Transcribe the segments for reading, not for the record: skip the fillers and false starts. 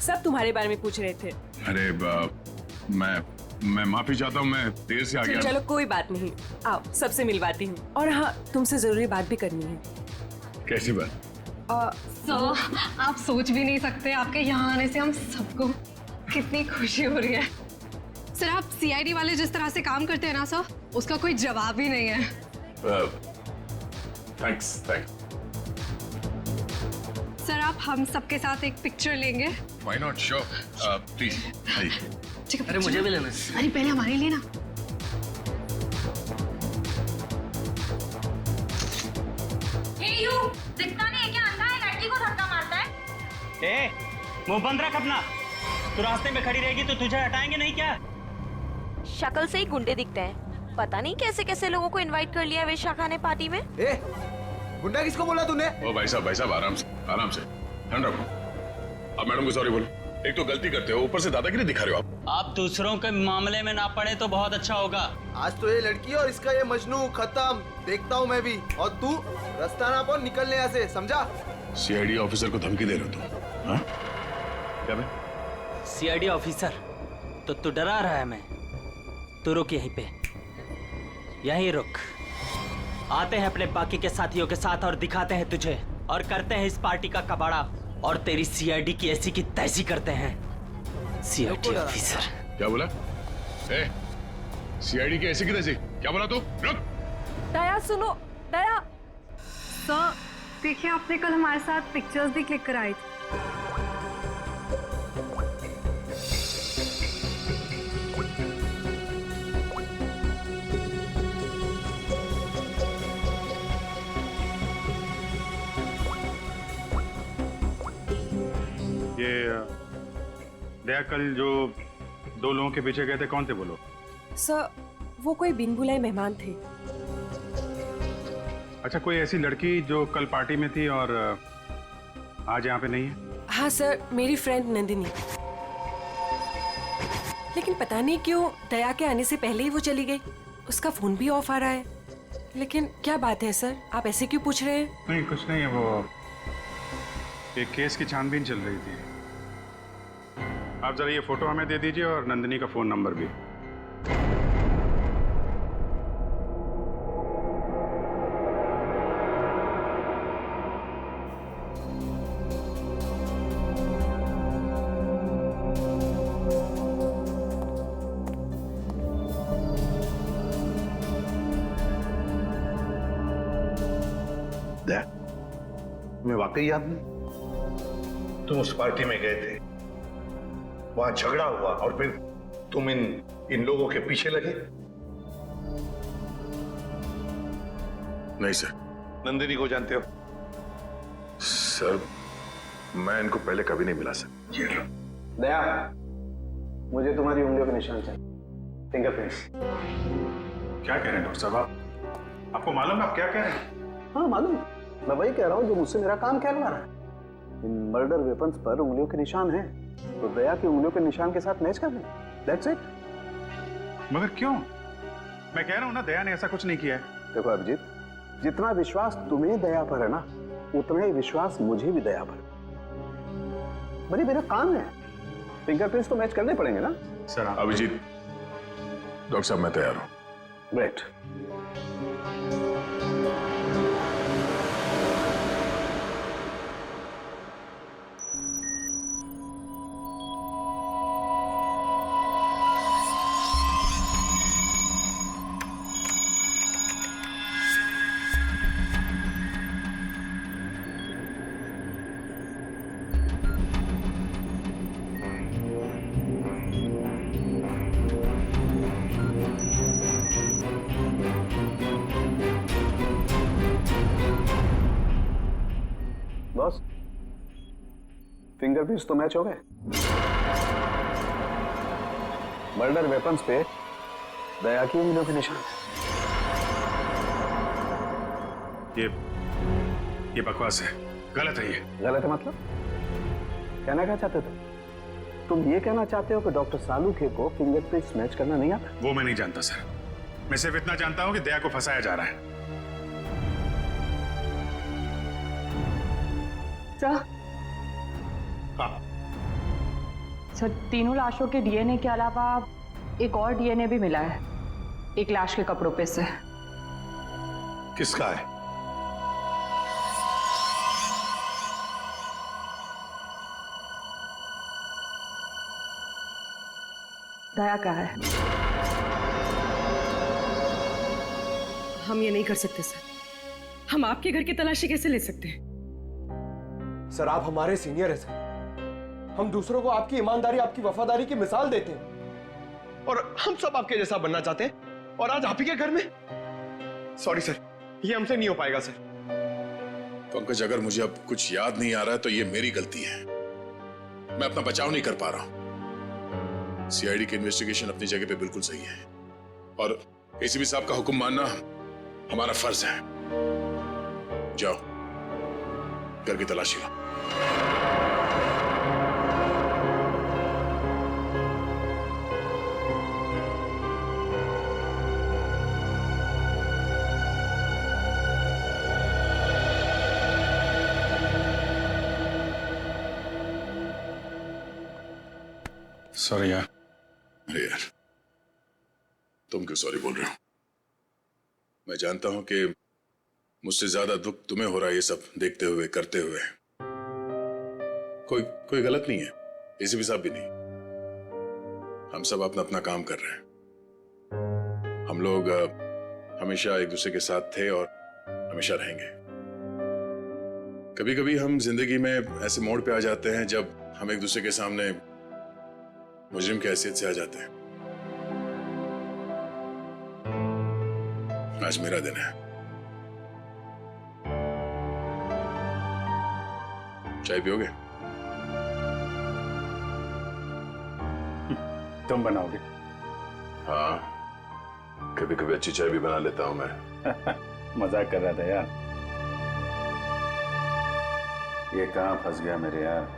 सब तुम्हारे बारे में पूछ रहे थे। अरे मैं माफी चाहता हूँ, मैं देर से आ गया। चलो कोई बात नहीं, आओ सबसे मिलवाती हूँ। और हाँ, तुमसे जरूरी बात भी करनी है। कैसी बात? सर, आप सोच भी नहीं सकते आपके यहाँ आने से हम सबको कितनी खुशी हो रही है। सर, आप सीआईडी वाले जिस तरह से काम करते हैं ना सर, उसका कोई जवाब ही नहीं है। थैंक्स। सर, आप हम सबके साथ एक पिक्चर लेंगे? Why not, sure, please. अरे मुझे भी लेना। अरे पहले हमारे लिए ना। दिखता नहीं है क्या? अंधा है, लड़की को धक्का मारता है। ए, मुंह बंद रख अपना। तू रास्ते में खड़ी रहेगी तो तुझे हटाएंगे नहीं क्या? शक्ल से ही गुंडे दिखते हैं, पता नहीं कैसे कैसे लोगों को इनवाइट कर लिया वेश्या खाने पार्टी में। ए, गुंडा किसको बोला तूने? ओ भाई साहब आराम से ठंड रखो। अब मैडम को सॉरी बोलो। एक तो गलती करते हो, ऊपर से दादागिरी दिखा रहे हो आप दूसरों के मामले में ना पड़े तो बहुत अच्छा होगा। आज तो ये लड़की और इसका ये मजनू खत्म। देखता हूँ मैं भी। और तू रास्ता ना पाओ, निकलने यहाँ से, समझा? सीआईडी ऑफिसर को धमकी दे रहे हो तुम? हाँ? क्या बे? सीआईडी ऑफिसर तो तू डरा रहा है मैं। तू रुक यहीं पे, यहीं रुक। आते हैं अपने बाकी के साथियों के साथ और दिखाते हैं तुझे, और करते हैं इस पार्टी का कबाड़ा, और तेरी सीआईडी की ऐसी की तैसी करते हैं। सीआईडी ऑफिसर क्या बोला? सीआईडी की ऐसी की तैसी क्या बोला तू? रुक। दया सुनो, दया। सर, देखिए आपने कल हमारे साथ पिक्चर्स भी क्लिक कराई थी। ये दया कल जो 2 लोगों के पीछे गए थे, कौन थे वो लोग? सर, वो कोई बिन बुलाए मेहमान थे। अच्छा, कोई ऐसी लड़की जो कल पार्टी में थी और आज यहाँ पे नहीं है? हाँ सर, मेरी फ्रेंड नंदिनी। लेकिन पता नहीं क्यों दया के आने से पहले ही वो चली गई। उसका फोन भी ऑफ आ रहा है। लेकिन क्या बात है सर, आप ऐसे क्यों पूछ रहे हैं? नहीं, कुछ नहीं है। वो एक केस की छानबीन चल रही थी। आप जरा ये फोटो हमें दे दीजिए और नंदिनी का फोन नंबर भी। दया, तुम्हें वाकई याद नहीं? तुम उस पार्टी में गए थे, वहां झगड़ा हुआ और फिर तुम इन लोगों के पीछे लगे। नहीं सर। नंदिनी को जानते हो? सर, मैं इनको पहले कभी नहीं मिला सर। ये लो। दया, मुझे तुम्हारी उंगलियों के निशान चाहिए, फिंगरप्रिंट्स। क्या कह रहे हैं डॉक्टर साहब? आपको मालूम है आप क्या कह रहे हैं? हाँ मालूम, मैं वही कह रहा हूँ जो मुझसे मेरा काम कहलवा रहा है। इन मर्डर वेपन्स पर उंगलियों के निशान हैं, तो दया की उंगलियों के निशान के साथ मैच कर लें। That's it. मगर क्यों? मैं कह रहा हूँ ना, दया ने ऐसा कुछ नहीं किया है। देखो अभिजीत, जितना विश्वास तुम्हें दया पर है ना, उतना ही विश्वास मुझे भी दया पर। भाई मेरा काम है, फिंगरप्रिंट्स तो मैच करने पड़ेंगे ना। सर अभिजीत, डॉक्टर साहब मैं तैयार हूँ। ग्रेट। बॉस, फिंगरप्रिंट्स तो मैच हो गए। मर्डर वेपन्स पे दया की उंगलियों के निशान। ये बकवास है, गलत है ये। गलत है मतलब? कहना क्या चाहते थे? तुम ये कहना चाहते हो कि डॉक्टर सालूखे को फिंगरप्रिंट्स मैच करना नहीं आता? वो मैं नहीं जानता सर। मैं सिर्फ इतना जानता हूं कि दया को फंसाया जा रहा है। क्या? हाँ, सर, तीनों लाशों के डीएनए के अलावा एक और डीएनए भी मिला है, एक लाश के कपड़ों पे से। किसका है? दया का है। हम ये नहीं कर सकते सर। हम आपके घर की तलाशी कैसे ले सकते हैं? सर, आप हमारे सीनियर हैं सर। हम दूसरों को आपकी ईमानदारी, आपकी वफादारी की मिसाल देते हैं, और हम सब आपके जैसा बनना चाहते हैं, और आज आप ही के घर में। सॉरी सर, ये हमसे नहीं हो पाएगा सर। पंकज, अगर मुझे अब कुछ याद नहीं आ रहा है तो ये मेरी गलती है। मैं अपना बचाव नहीं कर पा रहा हूं। सीआईडी की इन्वेस्टिगेशन अपनी जगह पे बिल्कुल सही है, और एसीपी साहब का हुक्म मानना हमारा फर्ज है। जाओ, घर की तलाशी लो। सॉरी यार। अरे यार, तुम क्यों सॉरी बोल रहे हो? मैं जानता हूं कि मुझसे ज्यादा दुख तुम्हें हो रहा है ये सब देखते हुए, करते हुए। कोई गलत नहीं है, एसीपी साहब भी नहीं। हम सब अपना अपना काम कर रहे हैं। हम लोग हमेशा एक दूसरे के साथ थे और हमेशा रहेंगे। कभी कभी हम जिंदगी में ऐसे मोड़ पे आ जाते हैं जब हम एक दूसरे के सामने मुजरिम की हैसियत से आ जाते हैं। आज मेरा दिन है। चाय पियोगे? तुम बनाओगे? हाँ, कभी कभी अच्छी चाय भी बना लेता हूं मैं। मजाक कर रहा था यार। ये कहाँ फंस गया मेरे यार।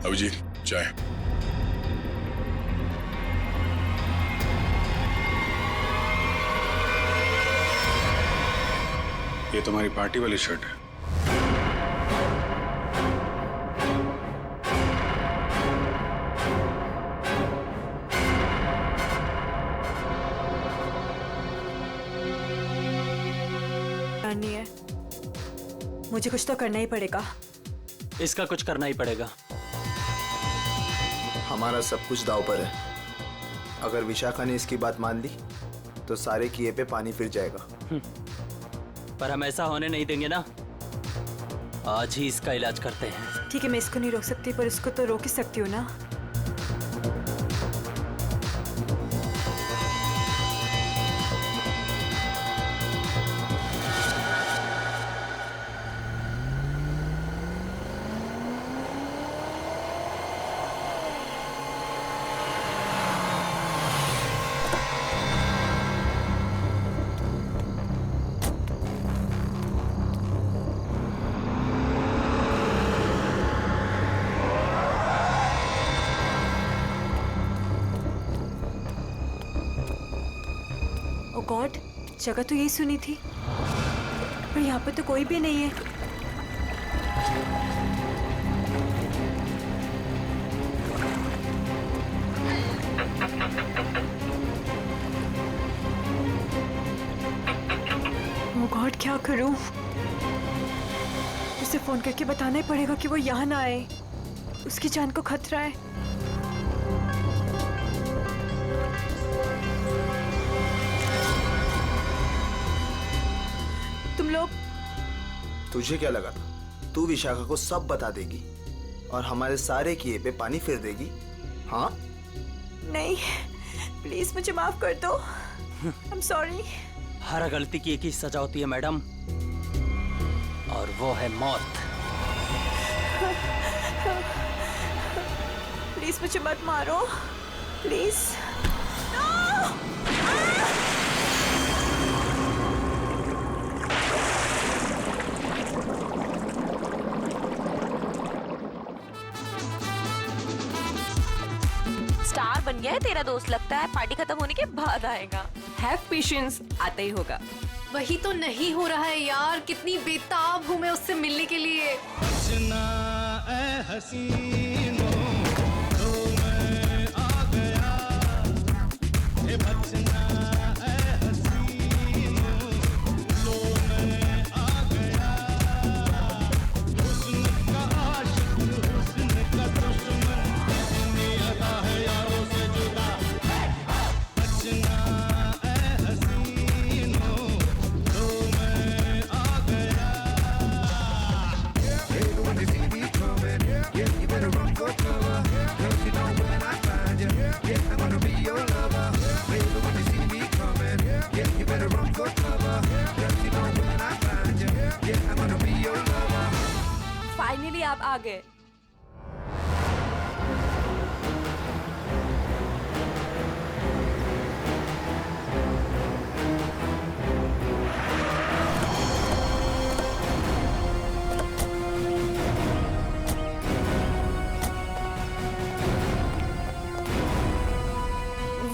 अभिजीत, चाय। ये तुम्हारी पार्टी वाली शर्ट है। करनी है, मुझे कुछ तो करना ही पड़ेगा। इसका कुछ करना ही पड़ेगा। हमारा सब कुछ दांव पर है। अगर विशाखा ने इसकी बात मान ली तो सारे किए पे पानी फिर जाएगा। पर हम ऐसा होने नहीं देंगे ना। आज ही इसका इलाज करते हैं। ठीक है, मैं इसको नहीं रोक सकती, पर इसको तो रोक ही सकती हूँ ना। ओ गॉड, जगह तो यही सुनी थी, पर यहाँ पे तो कोई भी नहीं है। ओ गॉड, क्या करूं? उसे फोन करके बताना ही पड़ेगा कि वो यहाँ ना आए। उसकी जान को खतरा है। तुम लोग, तुझे क्या लगा था तू विशाखा को सब बता देगी और हमारे सारे किए पे पानी फिर देगी? हाँ? नहीं, प्लीज मुझे माफ कर दो। I'm sorry। हर गलती की एक ही सजा होती है मैडम, और वो है मौत। प्लीज मुझे मत मारो, प्लीज। No! गया है तेरा दोस्त, लगता है पार्टी खत्म होने के बाद आएगा। हैव पेशेंस, आता ही होगा। वही तो नहीं हो रहा है यार, कितनी बेताब हूँ मैं उससे मिलने के लिए। फाइनली आप आ गए।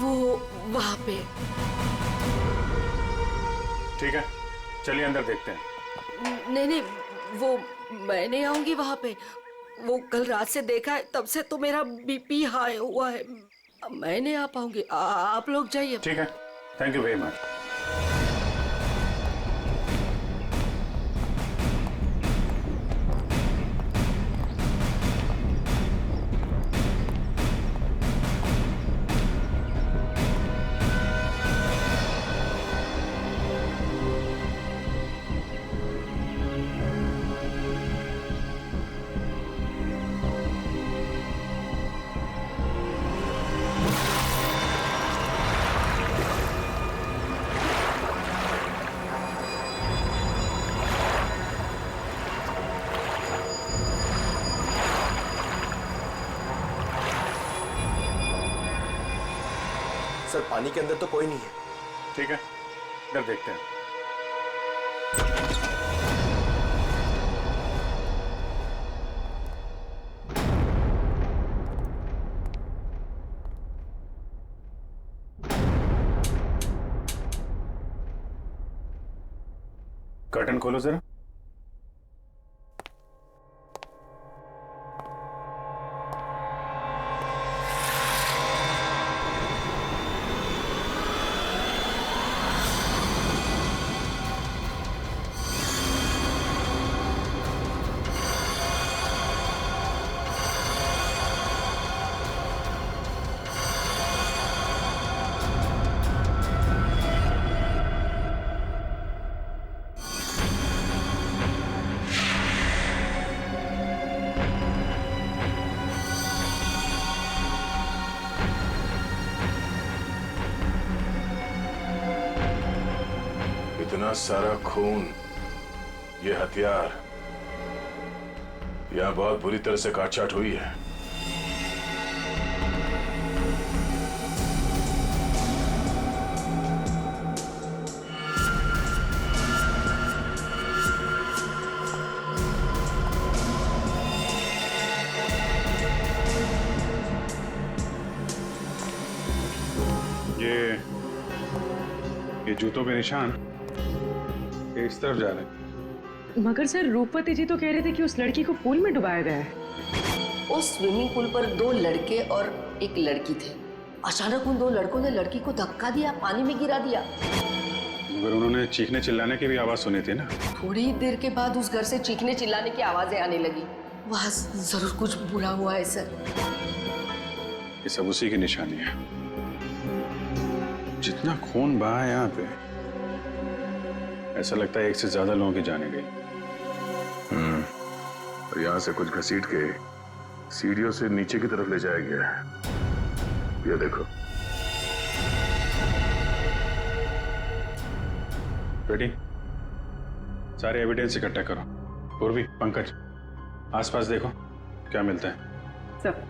वो वहां पे। ठीक है, चलिए अंदर देखते हैं। नहीं, वो मैं नहीं आऊंगी वहां पे। वो कल रात से देखा है, तब से तो मेरा बीपी हाई हुआ है। मैं नहीं आ पाऊंगी, आप लोग जाइए। ठीक है, thank you very much. Sir पानी के अंदर तो कोई नहीं है। ठीक है, इधर देखते हैं। कर्टन खोलो जरा। इतना सारा खून, ये हथियार, यहां बहुत बुरी तरह से काटछाट हुई है। ये जूतों के निशान ये इस तरफ जा रहे हैं। मगर सर रूपवती जी तो कह रहे थे कि उस लड़की को पूल में डुबाया गया है। उस स्विमिंग पूल पर 2 लड़के और एक लड़की थे। अचानक उन 2 लड़कों ने लड़की को धक्का दिया, पानी में गिरा दिया। मगर उन्होंने चीखने चिल्लाने की भी आवाज सुनी थी ना। थोड़ी देर के बाद उस घर से चीखने चिल्लाने की आवाजें आने लगी। वहां जरूर कुछ बुरा हुआ है सर। ये सब उसी की निशानी है। जितना खून बहा है यहाँ पे, ऐसा लगता है एक से ज्यादा लोगों की जाने गई। और यहाँ से कुछ घसीट के सीढ़ियों से नीचे की तरफ ले जाया गया है। ये देखो। बेटी, सारे एविडेंस इकट्ठा करो। पूर्वी, पंकज, आसपास देखो क्या मिलता है। सर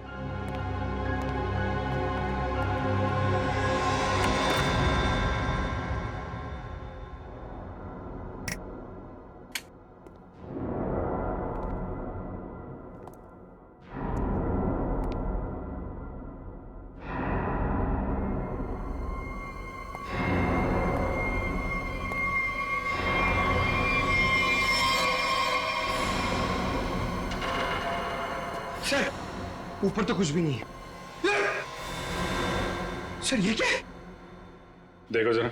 ऊपर तो कुछ भी नहीं है। सर ये क्या है? देखो जरा।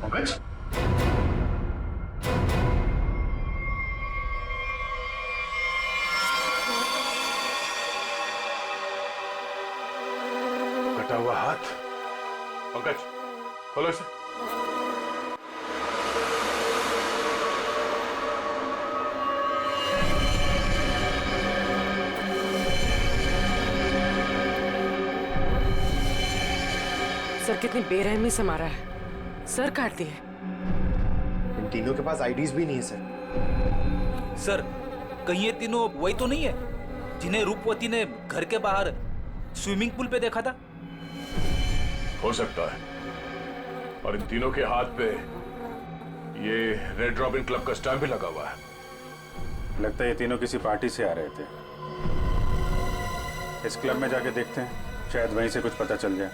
पंकज, कटा हुआ हाथ। पंकज, खोलो इसे। सर कितनी बेरहमी से मारा है, सर काट दिए। इन तीनों के पास आईडीज भी नहीं है सर। सर कहीं ये तीनों वही तो नहीं है जिन्हें रूपवती ने घर के बाहर स्विमिंग पूल पे देखा था? हो सकता है। और इन तीनों के हाथ पे ये रेड रॉबिन क्लब का स्टैम्प भी लगा हुआ है। लगता है ये तीनों किसी पार्टी से आ रहे थे। इस क्लब में जाके देखते हैं, शायद वहीं से कुछ पता चल जाए।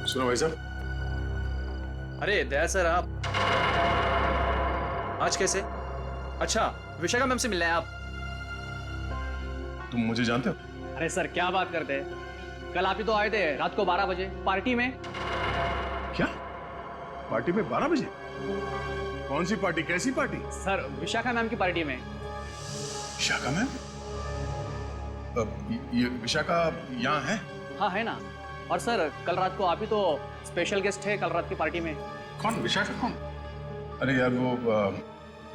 सुनो भाई साहब। अरे दया सर, आप आज कैसे? अच्छा, विशाखा मैम से मिलना है आप? तुम मुझे जानते हो? अरे सर क्या बात करते हैं, कल आप ही तो आए थे रात को 12 बजे पार्टी में। क्या पार्टी में 12 बजे? कौन सी पार्टी, कैसी पार्टी? सर विशाखा मैम की पार्टी में। विशाखा मैम? ये विशाखा यहाँ है? हाँ है ना। और सर कल रात को आप ही तो स्पेशल गेस्ट है कल रात की पार्टी में। कौन विशाखा? कौन? अरे यार वो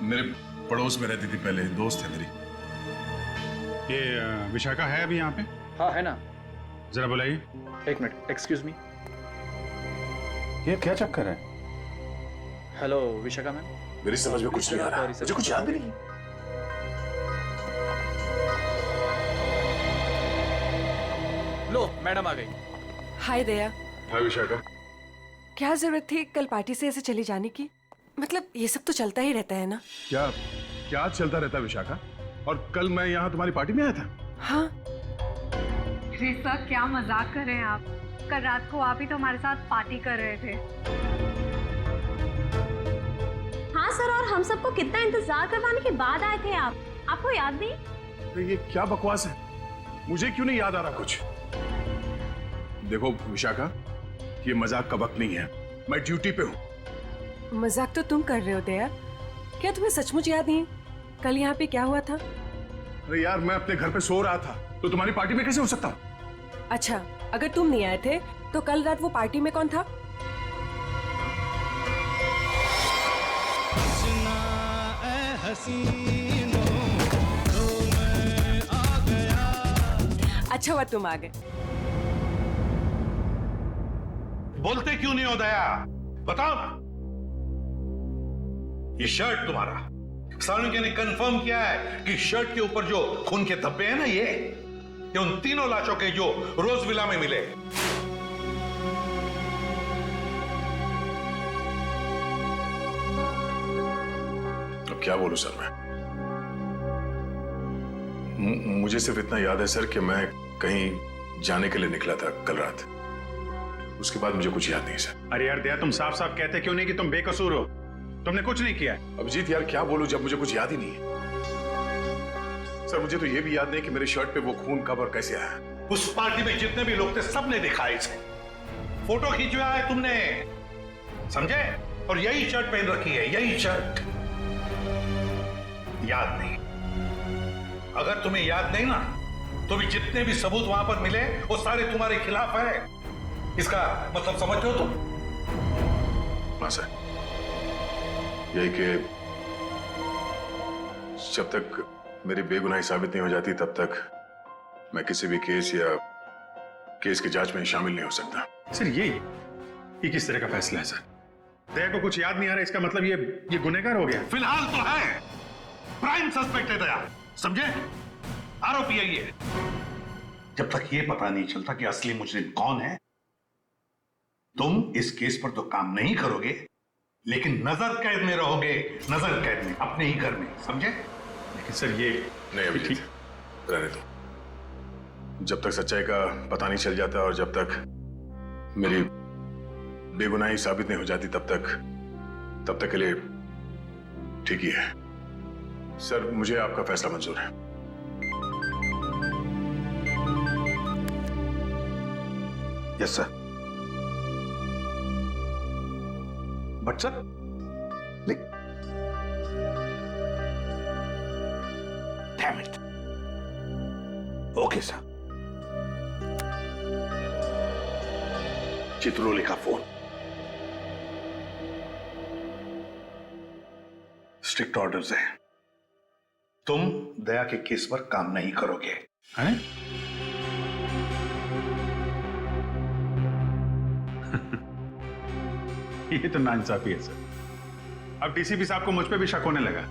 मेरे पड़ोस में रहती थी पहले, दोस्त है मेरी। ये विशाखा है अभी यहाँ पे? हाँ है ना। जरा बुलाइए। एक मिनट, एक्सक्यूज मी। ये क्या चक्कर है? Hello Vishakha ma'am. मेरी समझ में कुछ नहीं आ रहा, मुझे कुछ याद भी नहीं। लो मैडम आ गई। हाय दया। हाय विशाखा। क्या जरूरत थी कल पार्टी से ऐसे चली जाने की? मतलब ये सब तो चलता ही रहता है ना। क्या क्या चलता रहता है विशाखा? और कल मैं यहाँ तुम्हारी पार्टी में आया था। हाँ। अरे सर क्या मजाक कर रहे हैं आप? कल रात को आप ही तो हमारे साथ पार्टी कर रहे थे। हाँ सर, और हम सबको कितना इंतजार करवाने के बाद आए थे आप, आपको याद नहीं? तो ये क्या बकवास है? मुझे क्यों नहीं याद आ रहा कुछ? देखो विशाखा, ये मजाक का वक्त नहीं है, मैं ड्यूटी पे हूँ। मजाक तो तुम कर रहे हो दया। क्या तुम्हें सचमुच याद नहीं कल यहाँ पे क्या हुआ था? अरे यार मैं अपने घर पे सो रहा था, तो तुम्हारी पार्टी में कैसे हो सकता हूँ? अच्छा, अगर तुम नहीं आए थे तो कल रात वो पार्टी में कौन था? अच्छा हुआ तुम आ गए। बोलते क्यों नहीं हो दया? बताओ ना। ये शर्ट तुम्हारा, सानुके ने कंफर्म किया है कि शर्ट के ऊपर जो खून के धब्बे हैं ना, ये उन तीनों लाशों के जो रोज विला में मिले। अब क्या बोलूं सर मैं? मुझे सिर्फ इतना याद है सर कि मैं कहीं जाने के लिए निकला था कल रात। उसके बाद मुझे कुछ याद नहीं सर। अरे यार दया, तुम साफ साफ कहते क्यों नहीं कि तुम बेकसूर हो? तुमने कुछ नहीं किया। अभिजीत यार क्या बोलूं जब मुझे कुछ याद ही नहीं है। सर मुझे तो ये भी याद नहीं कि मेरे शर्ट पे वो खून कब और कैसे आया। उस पार्टी में जितने भी लोग थे सबने दिखा इसे। फोटो खींचवाया है तुमने, समझे? और यही शर्ट पहन रखी है, यही शर्ट। याद नहीं? अगर तुम्हें याद नहीं ना, तो भी जितने भी सबूत वहां पर मिले वो सारे तुम्हारे खिलाफ है। इसका मतलब समझते हो तुम? हाँ सर, यही कि जब तक मेरी बेगुनाही साबित नहीं हो जाती तब तक मैं किसी भी केस या केस की जांच में शामिल नहीं हो सकता। सर ये किस तरह का फैसला है सर? दया को कुछ याद नहीं आ रहा, इसका मतलब ये गुनहगार हो गया। फिलहाल तो है, प्राइम सस्पेक्ट है दया, समझे? आरोपी है ये। जब तक ये पता नहीं चलता कि असली मुजरिम कौन है, तुम इस केस पर तो काम नहीं करोगे, लेकिन नजर कैद में रहोगे, नजर कैद में, अपने ही घर में, समझे? लेकिन सर ये नहीं अभिजीत, रहने दो। जब तक सच्चाई का पता नहीं चल जाता और जब तक मेरी बेगुनाही साबित नहीं हो जाती तब तक के लिए ठीक ही है। सर मुझे आपका फैसला मंजूर है। Yes sir. But sir damn it. Okay sir. Chitrole का फोन। स्ट्रिक्ट ऑर्डर्स है, तुम दया के केस पर काम नहीं करोगे। हैं? ये तो नाइंसाफी है सर। अब डीसीपी साहब को मुझ पे भी शक होने लगा,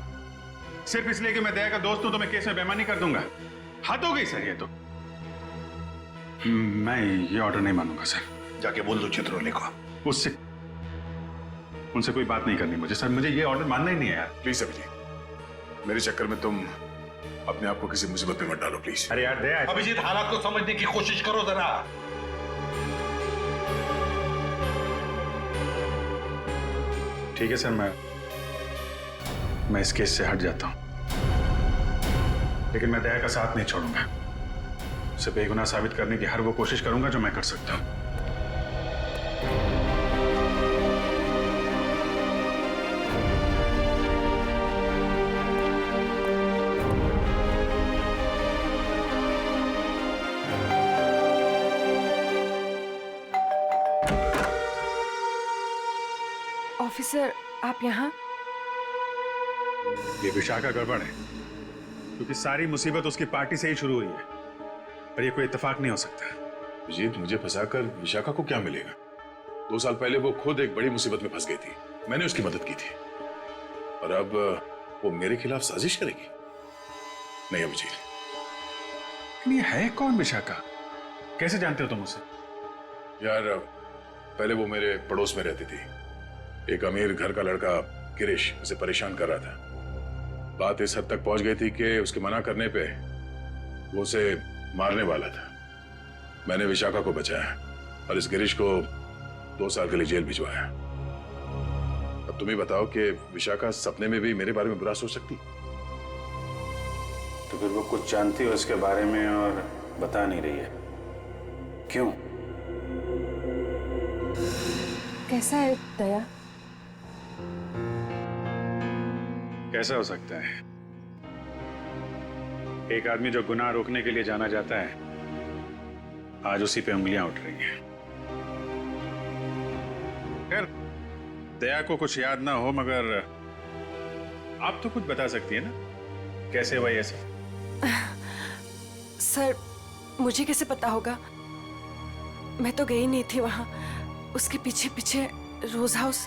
सिर्फ इसलिए कि मैं दया का दोस्त हूं तो मैं केस में बेईमानी कर दूंगा। हद हो गई सर ये तो। मैं ये ऑर्डर नहीं मानूंगा सर। जाके बोल दो चित्रोले को। उनसे कोई बात नहीं करनी मुझे सर, मुझे ये ऑर्डर मानना ही नहीं है यार। प्लीज अभिजीत, मेरे चक्कर में तुम अपने आप को किसी मुसीबत में मत डालो प्लीज। अरे यार दया, अभिजीत हालात को समझने की कोशिश करो जरा। ठीक है सर, मैं इस केस से हट जाता हूं, लेकिन मैं दया का साथ नहीं छोड़ूंगा। उसे बेगुनाह साबित करने की हर वो कोशिश करूंगा जो मैं कर सकता हूं। ऑफिसर, आप यहाँ? ये विशाखा गड़बड़ है, क्योंकि सारी मुसीबत उसकी पार्टी से ही शुरू हुई है, और ये कोई इत्तेफाक नहीं हो सकता। अभिजीत, मुझे फंसाकर विशाखा को क्या मिलेगा? 2 साल पहले वो खुद एक बड़ी मुसीबत में फंस गई थी, मैंने उसकी मदद की थी, और अब वो मेरे खिलाफ साजिश करेगी? नहीं अभिजीत। ये है कौन विशाखा? कैसे जानते हो तुम उसे? यार पहले वो मेरे पड़ोस में रहती थी। एक अमीर घर का लड़का गिरीश उसे परेशान कर रहा था। बात इस हद तक पहुंच गई थी कि उसके मना करने पे वो उसे मारने वाला था। मैंने विशाखा को बचाया और इस गिरीश को 2 साल के लिए जेल भिजवाया। अब तुम ही बताओ कि विशाखा सपने में भी मेरे बारे में बुरा सोच सकती? तो फिर वो कुछ जानती हो इसके बारे में और बता नहीं रही है, क्यों? कैसा है दया? कैसा हो सकता है? एक आदमी जो गुनाह रोकने के लिए जाना जाता है, आज उसी पे उंगलियां उठ रही हैं। खैर, दया को कुछ याद ना हो, मगर आप तो कुछ बता सकती है ना, कैसे हुआ ये सब? सर, मुझे कैसे पता होगा? मैं तो गई नहीं थी वहां, उसके पीछे पीछे रोज हाउस।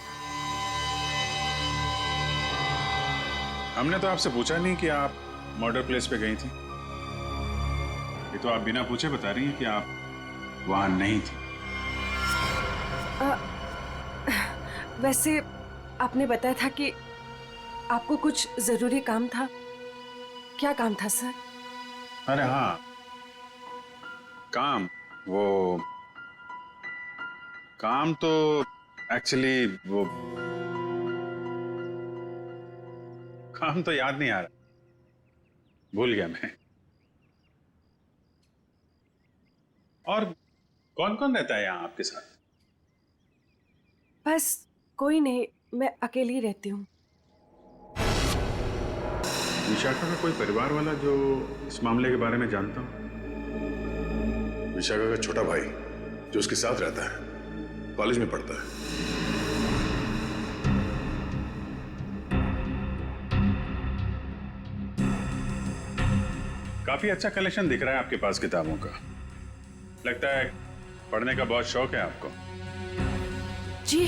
हमने तो आपसे पूछा नहीं कि आप मर्डर प्लेस पे गई थी। ये तो आप बिना पूछे बता रही हैं कि आप वहां नहीं थी। वैसे आपने बताया था कि आपको कुछ जरूरी काम था। क्या काम था सर? अरे हाँ, काम तो एक्चुअली वो काम तो याद नहीं आ रहा, भूल गया मैं। और कौन कौन रहता है यहाँ आपके साथ? बस कोई नहीं, मैं अकेली रहती हूँ। विशाखा का कोई परिवार वाला जो इस मामले के बारे में जानता हो? विशाखा का छोटा भाई जो उसके साथ रहता है, कॉलेज में पढ़ता है। काफी अच्छा कलेक्शन दिख रहा है आपके पास किताबों का। लगता है पढ़ने का बहुत शौक है आपको? जी।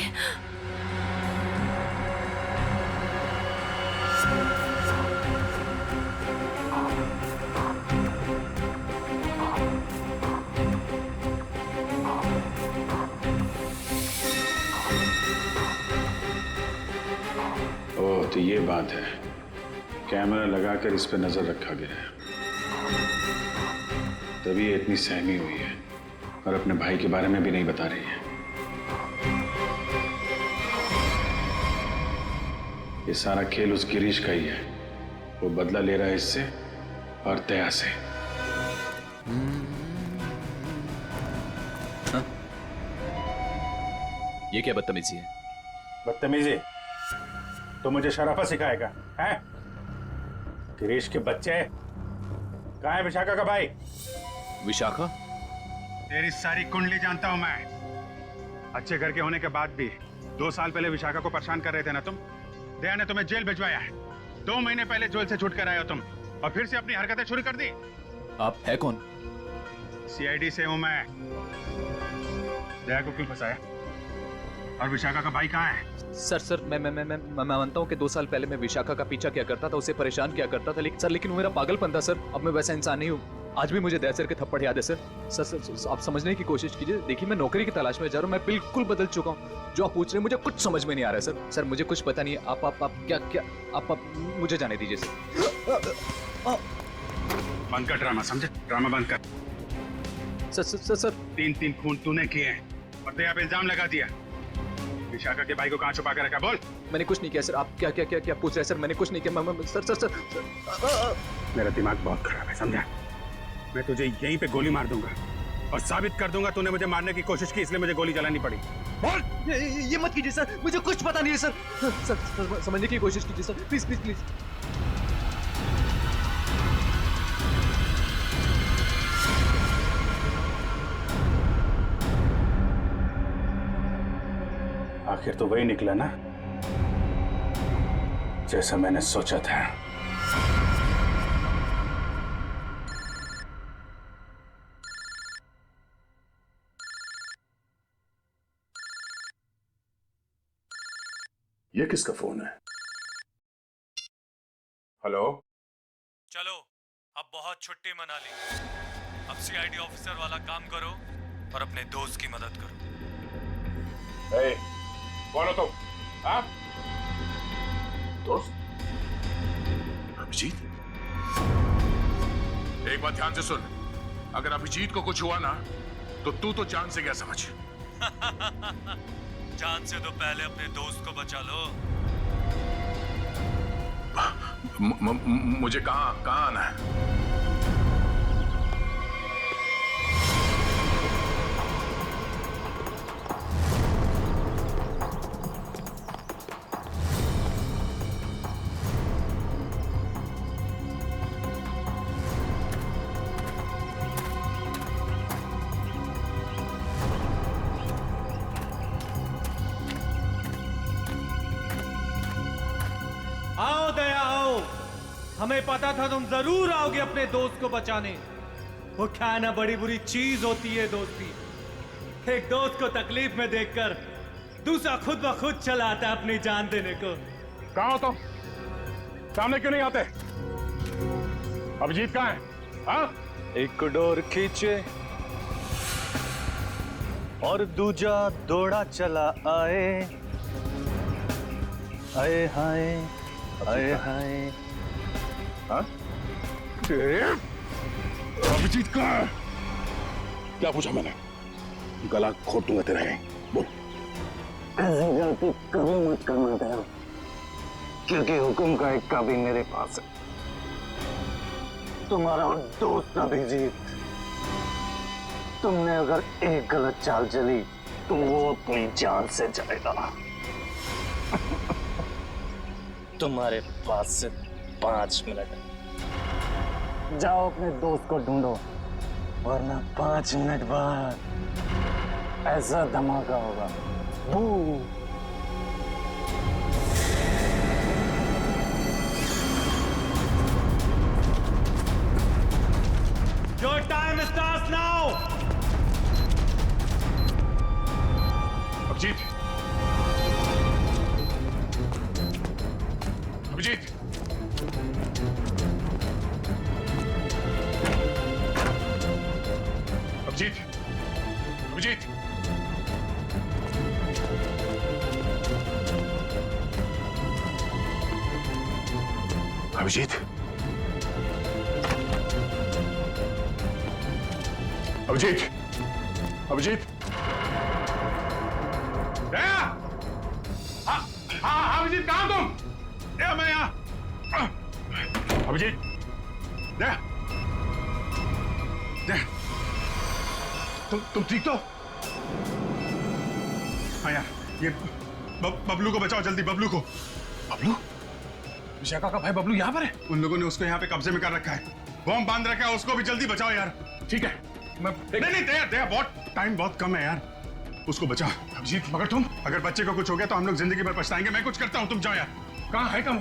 ओह, तो ये बात है। कैमरा लगाकर इस पे नजर रखा गया है, तभी ये इतनी सहमी हुई है और अपने भाई के बारे में भी नहीं बता रही है। ये सारा खेल उस गिरीश का ही है। वो बदला ले रहा है इससे और दया से। हाँ? ये क्या बदतमीजी है? बदतमीजी? तो मुझे शराफत सिखाएगा है? गिरीश के बच्चे। कहाँ है विशाखा का भाई? विशाखा? तेरी सारी कुंडली जानता हूं मैं। अच्छे घर के होने के बाद भी 2 साल पहले विशाखा को परेशान कर रहे थे ना तुम। दया ने तुम्हें जेल भिजवाया है। 2 महीने पहले जेल से छूट कर आए हो तुम और फिर से अपनी हरकतें शुरू कर दी। आप है कौन? सीआईडी से हूं मैं। दया को क्यों फंसाया? और विशाखा का भाई कहाँ है? सर मैं मानता हूँ कि 2 साल पहले मैं विशाखा का पीछा किया करता था, उसे परेशान किया करता था, लेकिन वो मेरा पागलपन था सर। अब मैं वैसा इंसान नहीं हूँ। आज भी मुझे दया सर के थप्पड़ याद है सर। सर आप समझने की कोशिश कीजिए। देखिए, मैं नौकरी की तलाश में जा रहा हूँ। मैं बिल्कुल बदल चुका हूँ। जो आप पूछ रहे हैं मुझे कुछ समझ में नहीं आ रहा है सर। सर मुझे कुछ पता नहीं है। आप क्या आप मुझे जाने दीजिए सर। बंद कर ड्रामा, समझे? ड्रामा बंद कर। सर 3 खून तूने किए हैं और दया पे इल्जाम लगा दिया। विशाखा के भाई को कहाँ छुपा कर रखा? बोल। मैंने कुछ नहीं किया सर। आप क्या पूछ रहे हैं सर? मैंने कुछ नहीं किया। सर मेरा दिमाग बहुत खराब है, समझा? मैं तुझे यहीं पे गोली मार दूंगा और साबित कर दूंगा तूने मुझे मारने की कोशिश की, इसलिए मुझे गोली चलानी पड़ी। बोल। ये मत कीजिए सर, मुझे कुछ पता नहीं है सर। सर समझने की कोशिश कीजिए सर, प्लीज प्लीज प्लीज। आखिर तो वही निकला ना जैसा मैंने सोचा था। ये किसका फोन है? हेलो? चलो, अब बहुत छुट्टी मना ली। अब सीआईडी ऑफिसर वाला काम करो और अपने दोस्त की मदद करो। ए, कौन हो तुम? हाँ? दोस्त? अभिजीत? एक बात ध्यान से सुन। अगर अभिजीत को कुछ हुआ ना तो तू तो जान से गया समझ। जान से तो पहले अपने दोस्त को बचा लो। मुझे कहाँ आना है? आओ दया आओ, हमें पता था तुम जरूर आओगे अपने दोस्त को बचाने। वो क्या ना बड़ी बुरी चीज होती है दोस्ती। एक दोस्त को तकलीफ में देखकर दूसरा खुद ब खुद चला आता है अपनी जान देने को। कहाँ हो तुम? सामने क्यों नहीं आते? अभिजीत कहाँ है? हाँ? एक डोर खींचे और दूजा दौड़ा चला आए। आए हाय आए हाय। हाँ? अभिजीत कहाँ है? क्या पूछा मैंने? गला घोटूंगा तेरा है। बोल। ऐसी गलती कभी मत करना दया, क्योंकि हुक्म का एक काबी मेरे पास है। तुम्हारा दोस्त अभिजीत, तुमने अगर एक गलत चाल चली तो वो अपनी जान से जाएगा। तुम्हारे पास से 5 मिनट। जाओ अपने दोस्त को ढूंढो, वरना 5 मिनट बाद ऐसा धमाका होगा। बू। Your time starts now. Abhijit, Abhijit, Abhijit, Abhijit, Abhijit, Abhijit, दया! हाँ अभिजीत, कहाँ तुम? दया, मैं यहाँ। अभिजीत, दया, दया, तुम ठीक तो? हाँ यार, ये बबलू को बचाओ जल्दी, बबलू को। बबलू? विशाखा का भाई बबलू यहाँ पर है? उन लोगों ने उसको यहाँ पे कब्जे में कर रखा है, बॉम्ब बांध रखा है, उसको भी जल्दी बचाओ यार। ठीक है, मैं नहीं दया, दया, बहुत टाइम बहुत कम है यार, उसको बचाओ। अभिजीत, मगर तुम, अगर बच्चे को कुछ हो गया तो हम लोग जिंदगी भर पछताएंगे। मैं कुछ करता हूँ, तुम जाओ यार। कहाँ है? कम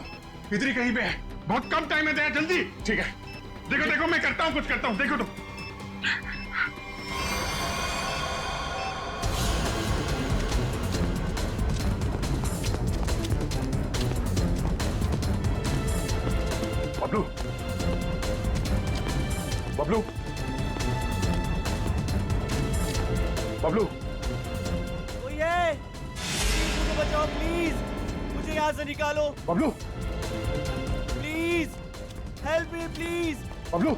इधर ही कहीं पे है, बहुत कम टाइम है, दया जल्दी। ठीक है, देखो देखो मैं करता हूँ, कुछ करता हूँ, देखो तुम। बबलू, बबलू, बबलू, मुझे बचाओ प्लीज, मुझे यहाँ से निकालो। Bablu, please help me please. Bablu,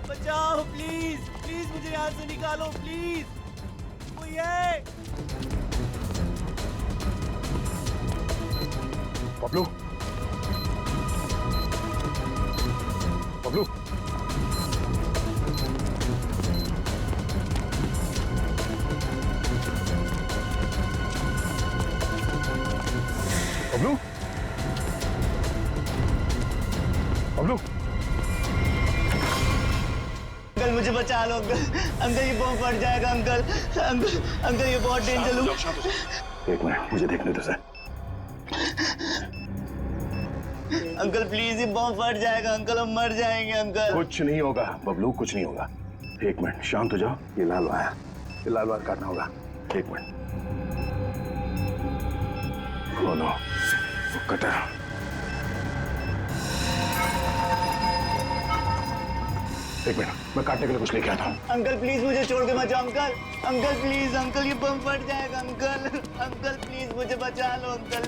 बचाओ प्लीज, प्लीज मुझे यहाँ से निकालो प्लीज। बबलू, बबलू, बबलू, बबलू, अंकल मुझे बचा लो अंकल, अंकल ये बॉम्ब फट जाएगा अंकल, अंकल अंकल ये बहुत डेंजर। एक मिनट, मुझे देखने दो सर। अंकल प्लीज ये बॉम्ब फट जाएगा अंकल, हम मर जाएंगे अंकल। कुछ नहीं होगा बबलू, कुछ नहीं होगा। एक मिनट, शांत हो जाओ। ये लाल वायर, ये लाल वायर काटना होगा। एक मिनट। Oh no, cutter. एक मिनट, मैं काटने के लिए कुछ लेके आता हूँ। अंकल प्लीज मुझे छोड़ के मत जाओ अंकल, अंकल प्लीज, अंकल ये बम फट जाएगा अंकल, अंकल प्लीज मुझे बचा लो अंकल।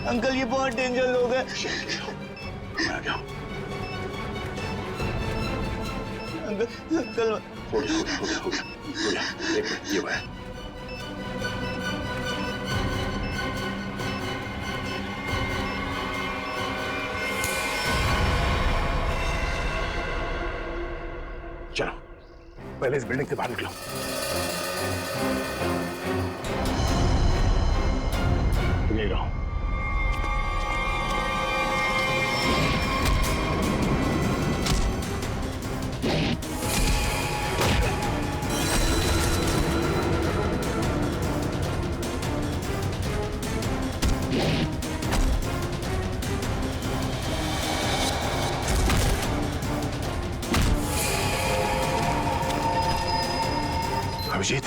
अंकल ये बहुत डेंजर लोग हैं। मैं आ गया। अंकल अंकल हो गया। एक मिनट, ये वायर। चलो पहले इस बिल्डिंग से बाहर निकलो। तुम यही रहो। अभिजीत,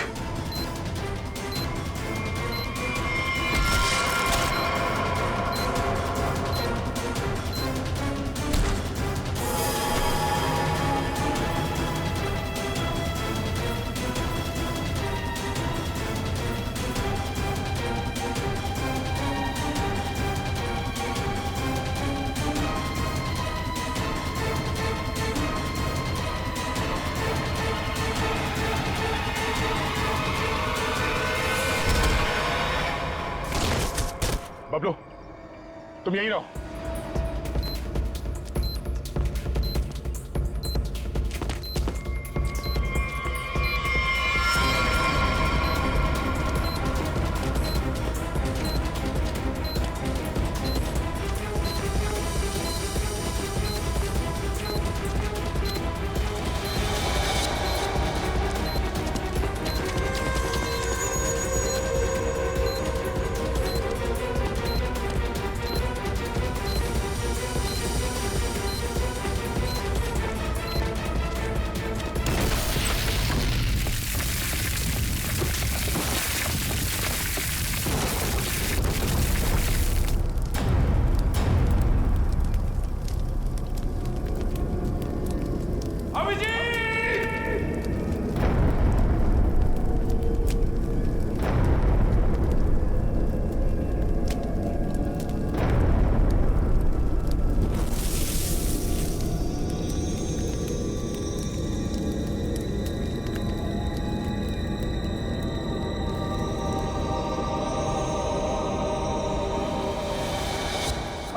बबलू, तुम यहीं रहो।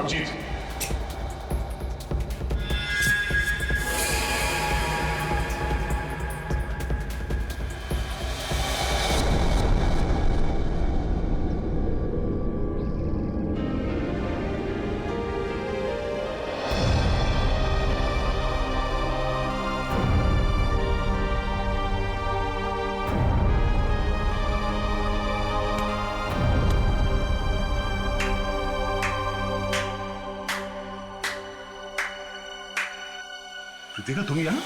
अभिजीत, कृतिका तुम यहाँ?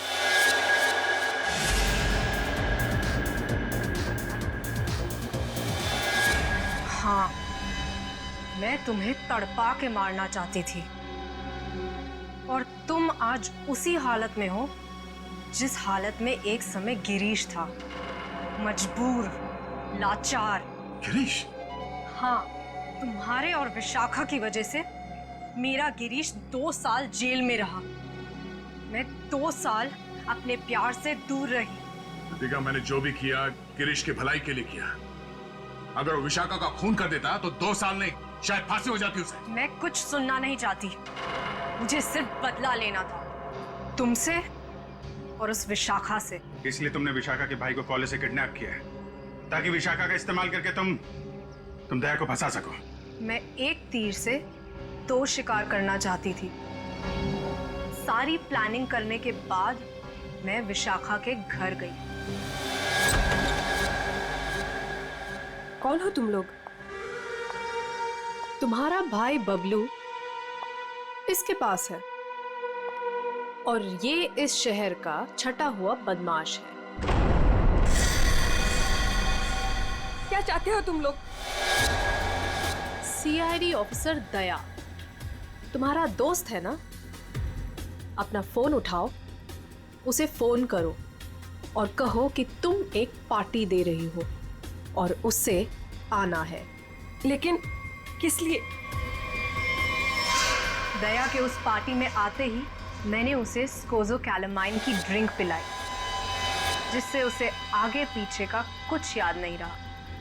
हाँ, मैं तुम्हें तड़पा के मारना चाहती थी और तुम आज उसी हालत में हो जिस हालत में एक समय गिरीश था, मजबूर, लाचार। गिरीश? हाँ, तुम्हारे और विशाखा की वजह से मेरा गिरीश 2 साल जेल में रहा। मैं 2 साल अपने प्यार से दूर रही। कृतिका, मैंने जो भी किया गिरीश की भलाई के लिए किया। अगर वो विशाखा का खून कर देता तो 2 साल नहीं, शायद फांसी हो जाती उसे। मैं कुछ सुनना नहीं चाहती, मुझे सिर्फ बदला लेना था, तुमसे और उस विशाखा से। इसलिए तुमने विशाखा के भाई को कॉलेज से किडनैप किया है, ताकि विशाखा का इस्तेमाल करके तुम दया को फंसा सको। मैं एक तीर से 2 शिकार करना चाहती थी। सारी प्लानिंग करने के बाद मैं विशाखा के घर गई। कौन हो तुम लोग? तुम्हारा भाई बबलू इसके पास है और ये इस शहर का छटा हुआ बदमाश है। क्या चाहते हो तुम लोग? सीआईडी ऑफिसर दया तुम्हारा दोस्त है ना? अपना फोन उठाओ, उसे फोन करो और कहो कि तुम एक पार्टी दे रही हो और उससे आना है। लेकिन किस लिए? दया के उस पार्टी में आते ही मैंने उसे स्कोज़ोकैलामाइन की ड्रिंक पिलाई, जिससे उसे आगे पीछे का कुछ याद नहीं रहा।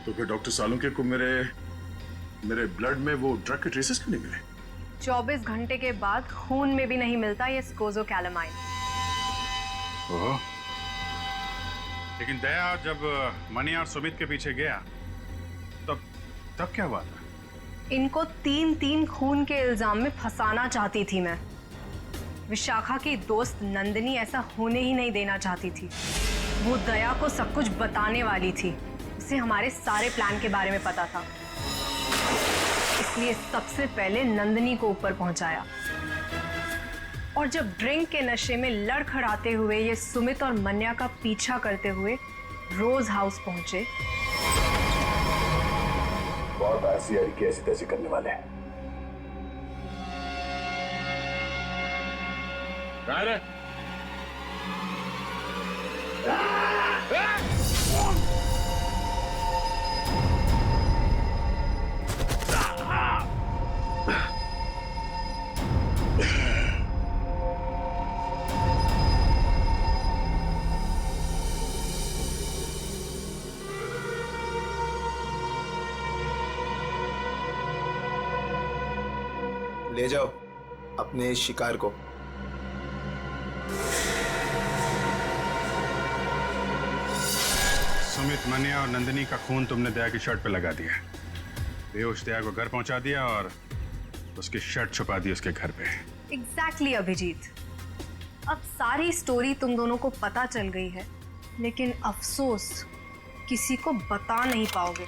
तो फिर डॉक्टर सालुंके को मेरे ब्लड में वो ड्रग के ट्रेसेस क्यों नहीं मिले? 24 घंटे के बाद खून में भी नहीं मिलता ये स्कोज़ोकैलामाइन। ओह, लेकिन दया जब मनी और सुमित के पीछे गया तब क्या हुआ था? इनको 3 खून के इल्जाम में फंसाना चाहती थी मैं। विशाखा की दोस्त नंदिनी ऐसा होने ही नहीं देना चाहती थी। वो दया को सब कुछ बताने वाली थी, उसे हमारे सारे प्लान के बारे में पता था, इसलिए सबसे पहले नंदिनी को ऊपर पहुंचाया। और जब ड्रिंक के नशे में लड़खड़ाते हुए ये सुमित और मन्या का पीछा करते हुए रोज हाउस पहुंचे, बहुत ऐसी ऐसी तैसी करने वाले हैं। ले जाओ अपने शिकार को। सुमित, मन्या और नंदिनी का खून तुमने दया की शर्ट पे लगा दिया। बेहोश दया को घर पहुंचा दिया और उसकी शर्ट छुपा दी उसके घर पे। एग्जैक्टली अभिजीत। अब सारी स्टोरी तुम दोनों को पता चल गई है, लेकिन अफसोस किसी को बता नहीं पाओगे।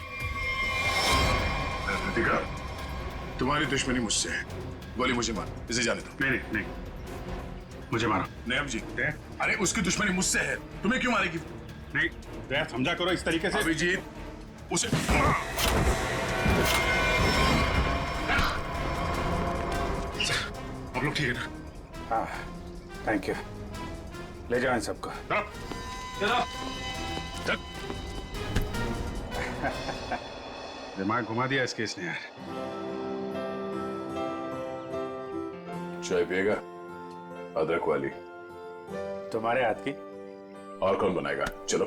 कृतिका, तुम्हारी दुश्मनी मुझसे है। गोली मुझे मार, इसे जाने दो। नहीं, मुझे मारो। नहीं अभिजीत, अरे उसकी दुश्मनी मुझसे है, तुम्हें क्यों मारेगी? नहीं, दया समझा करो इस तरीके से। अभिजीत, उसे आप लोग ठीक है ना? हाँ, थैंक यू। ले जाओ इन सबको। दिमाग घुमा दिया इस केस ने यार। चाय पिएगा? अदरक वाली। तुम्हारे हाथ की। और कौन बनाएगा? चलो।